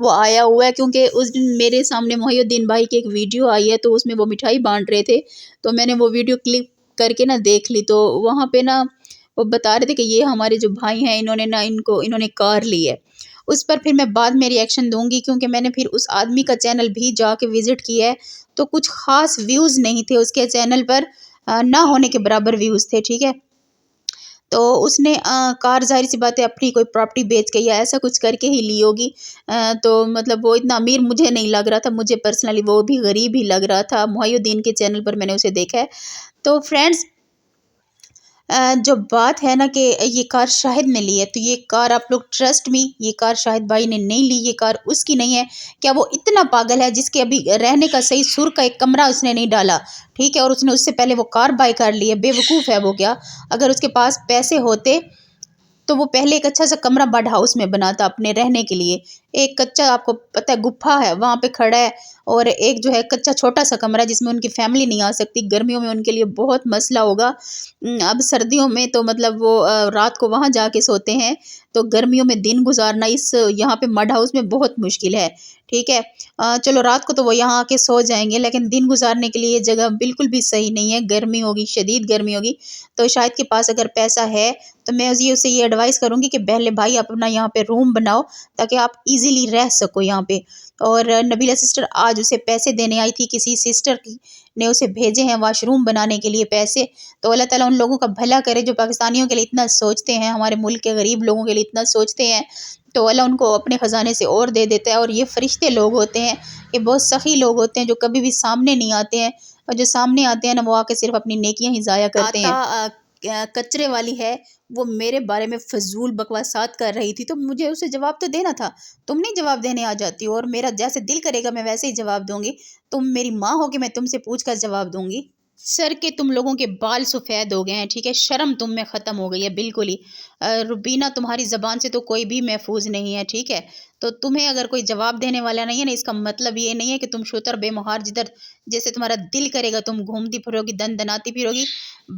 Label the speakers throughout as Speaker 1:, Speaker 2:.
Speaker 1: وہ آیا ہوا ہے، کیونکہ اس دن میرے سامنے محی الدین بھائی کی ایک ویڈیو آئی ہے، تو اس میں وہ مٹھائی بانٹ رہے تھے، تو میں نے وہ ویڈیو کلک کر کے نا دیکھ لی، تو وہاں پہ نا وہ بتا رہے تھے کہ یہ ہمارے جو بھائی ہیں انہوں نے کار لی ہے۔ اس پر پھر میں بعد میں ری ایکشن دوں گی، کیونکہ میں نے پھر اس آدمی کا چینل بھی جا کے وزٹ کیا ہے، تو کچھ خاص ویوز نہیں تھے اس کے چینل پر، نہ ہونے کے برابر ویوز تھے، ٹھیک ہے۔ تو اس نے کار ظاہر سی بات ہے اپنی کوئی پراپرٹی بیچ کے یا ایسا کچھ کر کے ہی لی ہوگی، تو مطلب وہ اتنا امیر مجھے نہیں لگ رہا تھا، مجھے پرسنلی وہ بھی غریب ہی لگ رہا تھا۔ محی الدین کے چینل پر میں نے اسے دیکھا ہے۔ تو فرینڈز، جو بات ہے نا کہ یہ کار شاہد نے لی ہے، تو یہ کار آپ لوگ ٹرسٹ می، یہ کار شاہد بھائی نے نہیں لی، یہ کار اس کی نہیں ہے۔ کیا وہ اتنا پاگل ہے جس کے ابھی رہنے کا صحیح سر کا ایک کمرہ اس نے نہیں ڈالا، ٹھیک ہے، اور اس نے اس سے پہلے وہ کار بائی کر لی ہے؟ بے وقوف ہے وہ کیا؟ اگر اس کے پاس پیسے ہوتے تو وہ پہلے ایک اچھا سا کمرہ بڑ ہاؤس میں بناتا اپنے رہنے کے لیے۔ ایک کچا، آپ کو پتہ ہے، گپھا ہے وہاں پہ کھڑا ہے، اور ایک جو ہے کچا چھوٹا سا کمرہ جس میں ان کی فیملی نہیں آ سکتی، گرمیوں میں ان کے لیے بہت مسئلہ ہوگا۔ اب سردیوں میں تو مطلب وہ رات کو وہاں جا کے سوتے ہیں، تو گرمیوں میں دن گزارنا اس یہاں پہ مڈ ہاؤس میں بہت مشکل ہے، ٹھیک ہے۔ چلو رات کو تو وہ یہاں آ کے سو جائیں گے، لیکن دن گزارنے کے لیے یہ جگہ بالکل بھی صحیح نہیں ہے، گرمی ہوگی، شدید گرمی ہوگی۔ تو شاید کے پاس اگر پیسہ ہے تو میں اسے یہ ایڈوائز کروں گی کہ پہلے بھائی آپ اپنا یہاں پہ روم بناؤ، تاکہ آپ ایزیلی رہ سکو یہاں پہ۔ اور نبیلہ سسٹر آج اسے پیسے دینے آئی تھی، کسی سسٹر نے اسے بھیجے ہیں واش روم بنانے کے لیے پیسے، تو اللہ تعالیٰ ان لوگوں کا بھلا کرے جو پاکستانیوں کے لیے اتنا سوچتے ہیں، ہمارے ملک کے غریب لوگوں کے لیے اتنا سوچتے ہیں، تو اللہ ان کو اپنے خزانے سے اور دے دیتا ہے۔ اور یہ فرشتے لوگ ہوتے ہیں، یہ بہت سخی لوگ ہوتے ہیں جو کبھی بھی سامنے نہیں آتے ہیں، اور جو سامنے آتے ہیں نا وہ آ کے صرف اپنی نیکیاں ہی ضائع کرتے ہیں۔ کچرے والی ہے، وہ میرے بارے میں فضول بکواسات کر رہی تھی، تو مجھے اسے جواب تو دینا تھا، تم نہیں جواب دینے آ جاتی ہو، اور میرا جیسے دل کرے گا میں ویسے ہی جواب دوں گی۔ تم میری ماں ہو کہ میں تم سے پوچھ کر جواب دوں گی؟ سر کے تم لوگوں کے بال سفید ہو گئے ہیں، ٹھیک ہے، شرم تم میں ختم ہو گئی ہے بالکل ہی۔ روبینہ، تمہاری زبان سے تو کوئی بھی محفوظ نہیں ہے، ٹھیک ہے، تو تمہیں اگر کوئی جواب دینے والا نہیں ہے نا، اس کا مطلب یہ نہیں ہے کہ تم شتر بے مہار جدھر جیسے تمہارا دل کرے گا تم گھومتی پھرو گی، دن دناتی پھرو گی۔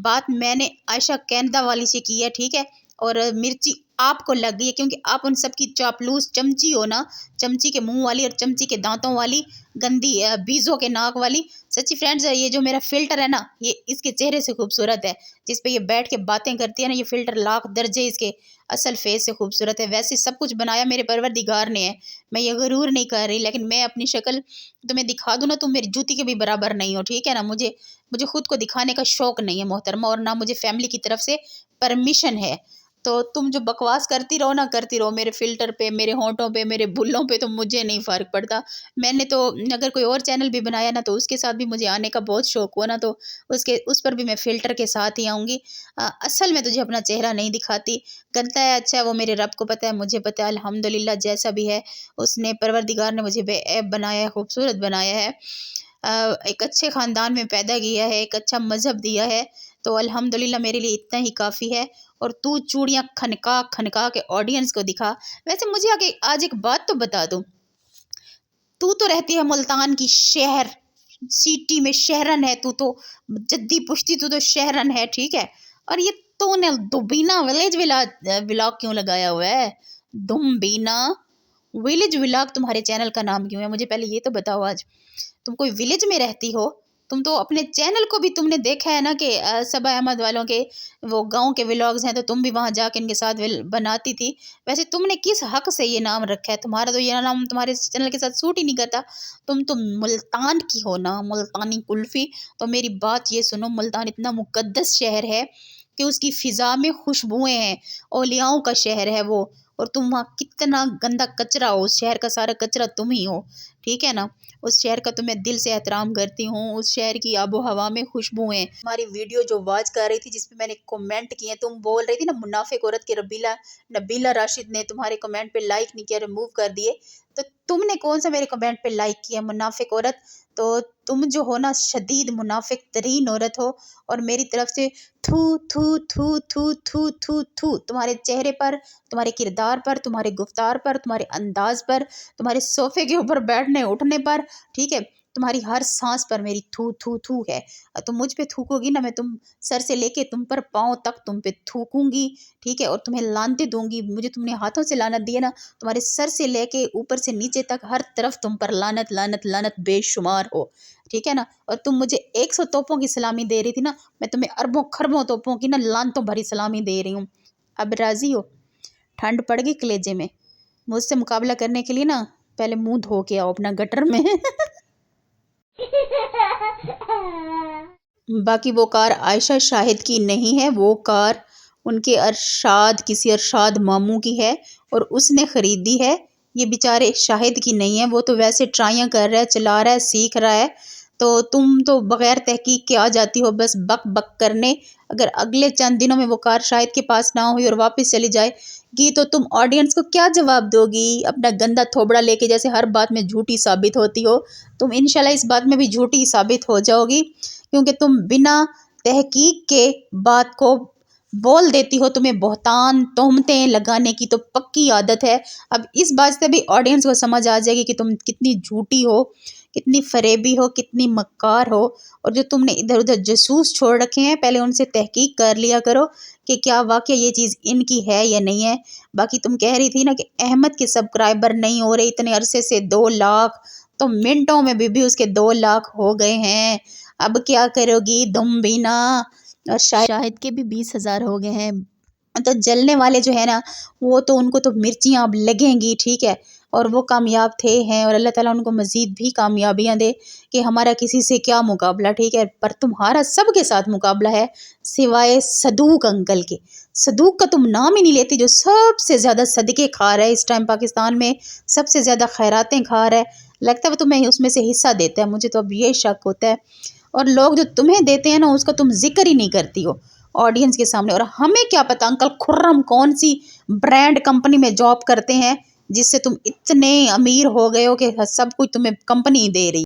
Speaker 1: بات میں نے عائشہ کینیڈا والی سے کی ہے، ٹھیک ہے، اور مرچی آپ کو لگ گئی ہے، کیونکہ آپ ان سب کی چاپلوس چمچی ہو نا، چمچی کے منہ والی اور چمچی کے دانتوں والی، گندی بیزوں کے ناک والی۔ سچی فرینڈز، یہ جو میرا فلٹر ہے نا، یہ اس کے چہرے سے خوبصورت ہے، جس پہ یہ بیٹھ کے باتیں کرتی ہے نا، یہ فلٹر لاکھ درجے اس کے اصل فیس سے خوبصورت ہے۔ ویسے سب کچھ بنایا میرے پروردگار نے ہے، میں یہ غرور نہیں کر رہی، لیکن میں اپنی شکل تمہیں دکھا دوں نا، تم میری جوتی کے بھی برابر نہیں ہو، ٹھیک ہے نا۔ مجھے خود کو دکھانے کا شوق نہیں ہے محترمہ، اور نہ مجھے فیملی کی طرف سے پرمیشن ہے۔ تو تم جو بکواس کرتی رہو نا، کرتی رہو، میرے فلٹر پہ، میرے ہونٹوں پہ، میرے بلوں پہ تو مجھے نہیں فرق پڑتا۔ میں نے تو اگر کوئی اور چینل بھی بنایا نا، تو اس کے ساتھ بھی مجھے آنے کا بہت شوق ہوا نا، تو اس پر بھی میں فلٹر کے ساتھ ہی آؤں گی۔ اصل میں تجھے اپنا چہرہ نہیں دکھاتی، گندا ہے، اچھا ہے، وہ میرے رب کو پتہ ہے، مجھے پتہ ہے، الحمدللہ جیسا بھی ہے اس نے، پروردگار نے مجھے بے عیب بنایا ہے، خوبصورت بنایا ہے، ایک اچھے خاندان میں پیدا کیا ہے، ایک اچھا مذہب دیا ہے، تو الحمدللہ میرے لیے اتنا ہی کافی ہے۔ اور تو چوڑیاں کھنکا کھنکا کے آڈینس کو دکھا۔ ویسے مجھے آج ایک بات تو بتا دو، تو رہتی ہے ملتان کی شہر سٹی میں، شہرن ہے تو جدی پشتی، تو شہرن ہے، ٹھیک ہے، اور یہ تو نے دوبینا ولیج ولاگ کیوں لگایا ہوا ہے؟ دومبینا ولیج ولاگ تمہارے چینل کا نام کیوں ہے؟ مجھے پہلے یہ تو بتاؤ، آج تم کوئی ولیج میں رہتی ہو؟ تم تو اپنے چینل کو بھی تم نے دیکھا ہے نا کہ صبا احمد والوں کے وہ گاؤں کے ولاگز ہیں، تو تم بھی وہاں جا کے ان کے ساتھ بناتی تھی۔ ویسے تم نے کس حق سے یہ نام رکھا ہے؟ تمہارا تو یہ نام تمہارے چینل کے ساتھ سوٹ ہی نہیں کرتا۔ تم تو ملتان کی ہو نا، ملتانی کلفی۔ تو میری بات یہ سنو، ملتان اتنا مقدس شہر ہے کہ اس کی فضا میں خوشبوئیں ہیں، اولیاؤں کا شہر ہے وہ، اور تم وہاں کتنا گندا کچرا ہو، اس شہر کا سارا کچرا تم ہی ہو، ٹھیک ہے نا۔ اس شہر کا تو میں دل سے احترام کرتی ہوں، اس شہر کی آب و ہوا میں خوشبوئیں۔ ہماری ویڈیو جو واچ کر رہی تھی، جس پہ میں نے کومنٹ کیے، تم بول رہی تھی نا منافق عورت کی، نبیلہ راشد نے تمہارے کمنٹ پہ لائک نہیں کیا، ریموو کر دیے، تو تم نے کون سا میرے کمنٹ پہ لائک کیا منافق عورت؟ تو تم جو ہو نا شدید منافق ترین عورت ہو، اور میری طرف سے تھو تھو تھو تھو تھو تھو تھو تمہارے چہرے پر، تمہارے کردار پر، تمہارے گفتار پر، تمہارے انداز پر، تمہارے صوفے کے اوپر بیٹھنے اٹھنے پر، ٹھیک ہے، تمہاری ہر سانس پر میری تھو تھو تھو ہے. اور تم مجھ پہ تھوکو گی نا، میں تم سر سے لے کے تم پر پاؤں تک تم پہ تھوکوں گی، ٹھیک ہے، اور تمہیں لعنتیں دوں گی. مجھے تم نے ہاتھوں سے لعنت دی ہے نا، تمہارے سر سے لے کے اوپر سے نیچے تک ہر طرف تم پر لعنت لعنت لعنت بے شمار ہو، ٹھیک ہے نا. اور تم مجھے 100 توپوں کی سلامی دے رہی تھی نا، میں تمہیں اربوں خربوں توپوں کی نا لعنتوں بھری سلامی دے رہی ہوں. اب راضی ہو؟ ٹھنڈ پڑ گئی کلیجے میں. مجھ سے مقابلہ کرنے کے لیے نا پہلے منہ دھو کے آؤ اپنا گٹر میں. باقی وہ کار عائشہ شاہد کی نہیں ہے، وہ کار ان کے کسی ارشاد ماموں کی ہے اور اس نے خریدی ہے. یہ بیچارے شاہد کی نہیں ہے، وہ تو ویسے ٹرائیاں کر رہا ہے، چلا رہا ہے، سیکھ رہا ہے. تو تم تو بغیر تحقیق کے آ جاتی ہو بس بک بک کرنے. اگر اگلے چند دنوں میں وہ کار شاہد کے پاس نہ ہوئی اور واپس چلی جائے گی تو تم آڈینس کو کیا جواب دو گی؟ اپنا گندا تھوبڑا لے کے جیسے ہر بات میں جھوٹی ثابت ہوتی ہو، تم انشاءاللہ اس بات میں بھی جھوٹی ثابت ہو جاؤ گی، کیونکہ تم بنا تحقیق کے بات کو بول دیتی ہو. تمہیں بہتان تہمتیں لگانے کی تو پکی عادت ہے. اب اس بات سے بھی آڈینس کو سمجھ آ جائے گی کہ تم کتنی جھوٹی ہو، کتنی فریبی ہو، کتنی مکار ہو. اور جو تم نے ادھر ادھر جاسوس چھوڑ رکھے ہیں، پہلے ان سے تحقیق کر لیا کرو کہ کیا واقعہ یہ چیز ان کی ہے یا نہیں ہے. باقی تم کہہ رہی تھی نا کہ احمد کے سبسکرائبر نہیں ہو رہے اتنے عرصے سے 2 لاکھ، تو منٹوں میں بھی اس کے 2 لاکھ ہو گئے ہیں. اب کیا کرو گی تم بھی نا؟ اور شاہد کے بھی 20,000 ہو گئے ہیں. تو جلنے والے جو ہے نا، وہ تو ان کو تو مرچیاں اب لگیں گی، ٹھیک ہے، اور وہ کامیاب تھے ہیں، اور اللہ تعالیٰ ان کو مزید بھی کامیابیاں دے کہ ہمارا کسی سے کیا مقابلہ، ٹھیک ہے. پر تمہارا سب کے ساتھ مقابلہ ہے سوائے صدوق انکل کے. صدوق کا تم نام ہی نہیں لیتی، جو سب سے زیادہ صدقے کھا رہا ہے اس ٹائم پاکستان میں، سب سے زیادہ خیراتیں کھا رہا ہے. لگتا ہے وہ تمہیں اس میں سے حصہ دیتا ہے، مجھے تو اب یہ شک ہوتا ہے. اور لوگ جو تمہیں دیتے ہیں نا اس کا تم ذکر ہی نہیں کرتی ہو آڈینس کے سامنے. اور ہمیں کیا پتہ انکل خرم کون سی برانڈ کمپنی میں جاب کرتے ہیں جس سے تم اتنے امیر ہو گئے ہو کہ سب کچھ تمہیں کمپنی دے رہی.